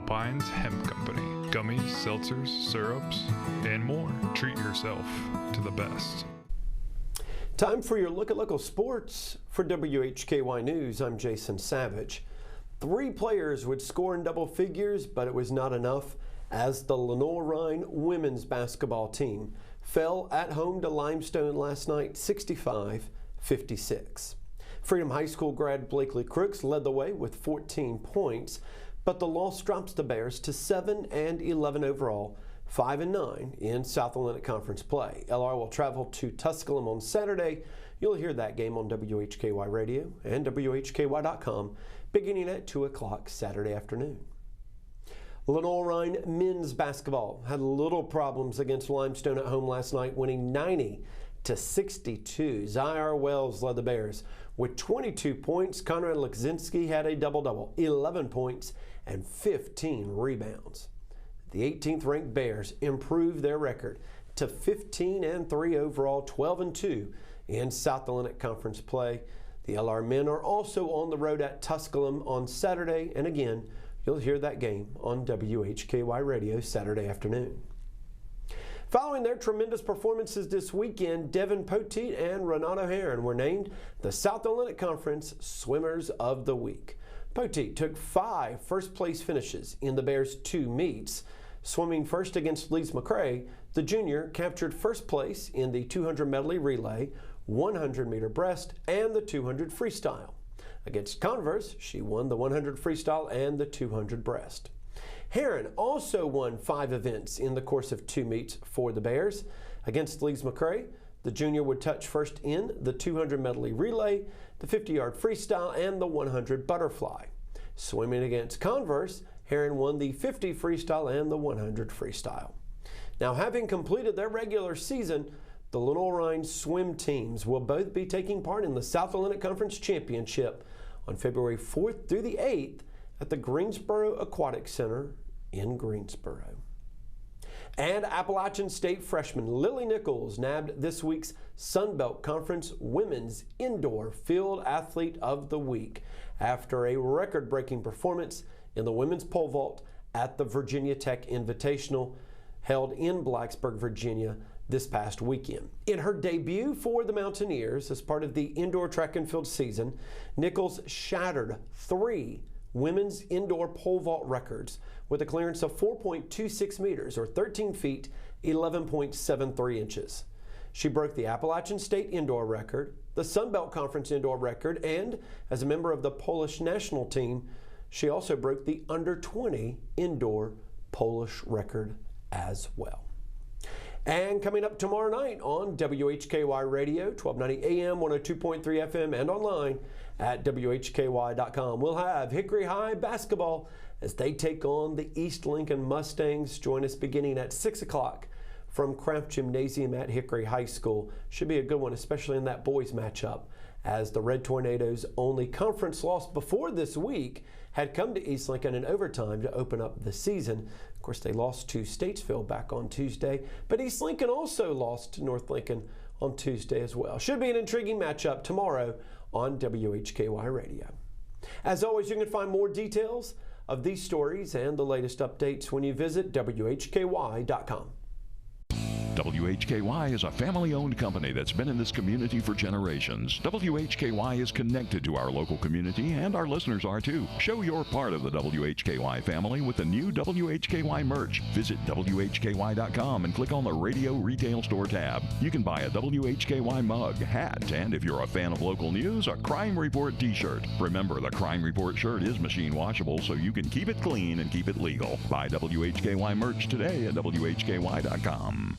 Alpine's Hemp Company. Gummies, seltzers, syrups, and more. Treat yourself to the best. Time for your look at local sports. For WHKY News, I'm Jason Savage. 3 players would score in double figures, but it was not enough as the Lenoir-Rhyne women's basketball team fell at home to Limestone last night 65-56. Freedom High School grad Blakely Crooks led the way with 14 points, but the loss drops the Bears to 7-11 overall, 5-9 in South Atlantic Conference play. LR will travel to Tusculum on Saturday. You'll hear that game on WHKY Radio and WHKY.com beginning at 2 o'clock Saturday afternoon. Lenoir-Rhyne men's basketball had little problems against Limestone at home last night, winning 90-62. Zaire Wells led the Bears with 22 points. Conrad Lekzinski had a double-double, 11 points and 15 rebounds. The 18th-ranked Bears improved their record to 15-3 overall, 12-2 in South Atlantic Conference play. The LR men are also on the road at Tusculum on Saturday, and again, you'll hear that game on WHKY Radio Saturday afternoon. Following their tremendous performances this weekend, Devin Poteet and Renato Heron were named the South Atlantic Conference Swimmers of the Week. Poteet took 5 first-place finishes in the Bears' 2 meets. Swimming first against Lise McCrae, the junior captured first place in the 200 medley relay, 100-meter breast, and the 200 freestyle. Against Converse, she won the 100 freestyle and the 200 breast. Heron also won 5 events in the course of 2 meets for the Bears. Against Lise McCrae, the junior would touch first in the 200 medley relay, the 50-yard freestyle, and the 100 butterfly. Swimming against Converse, Heron won the 50 freestyle and the 100 freestyle. Now, having completed their regular season, the Lenoir-Rhyne swim teams will both be taking part in the South Atlantic Conference Championship on February 4th through the 8th at the Greensboro Aquatic Center in Greensboro. And Appalachian State freshman Lily Nichols nabbed this week's Sun Belt Conference Women's Indoor Field Athlete of the Week after a record-breaking performance in the women's pole vault at the Virginia Tech Invitational held in Blacksburg, Virginia this past weekend. In her debut for the Mountaineers as part of the indoor track and field season, Nichols shattered 3 women's indoor pole vault records with a clearance of 4.26 meters or 13 feet, 11.73 inches. She broke the Appalachian State indoor record, the Sun Belt Conference indoor record, and as a member of the Polish national team, she also broke the under 20 indoor Polish record as well. And coming up tomorrow night on WHKY Radio, 1290 AM, 102.3 FM, and online at WHKY.com, we'll have Hickory High basketball as they take on the East Lincoln Mustangs. Join us beginning at 6 o'clock from Kraft Gymnasium at Hickory High School. Should be a good one, especially in that boys matchup, as the Red Tornadoes' only conference loss before this week had come to East Lincoln in overtime to open up the season. Of course, they lost to Statesville back on Tuesday, but East Lincoln also lost to North Lincoln on Tuesday as well. Should be an intriguing matchup tomorrow on WHKY Radio. As always, you can find more details of these stories and the latest updates when you visit WHKY.com. WHKY is a family-owned company that's been in this community for generations. WHKY is connected to our local community, and our listeners are too. Show your part of the WHKY family with the new WHKY merch. Visit WHKY.com and click on the Radio Retail Store tab. You can buy a WHKY mug, hat, and if you're a fan of local news, a Crime Report t-shirt. Remember, the Crime Report shirt is machine washable, so you can keep it clean and keep it legal. Buy WHKY merch today at WHKY.com.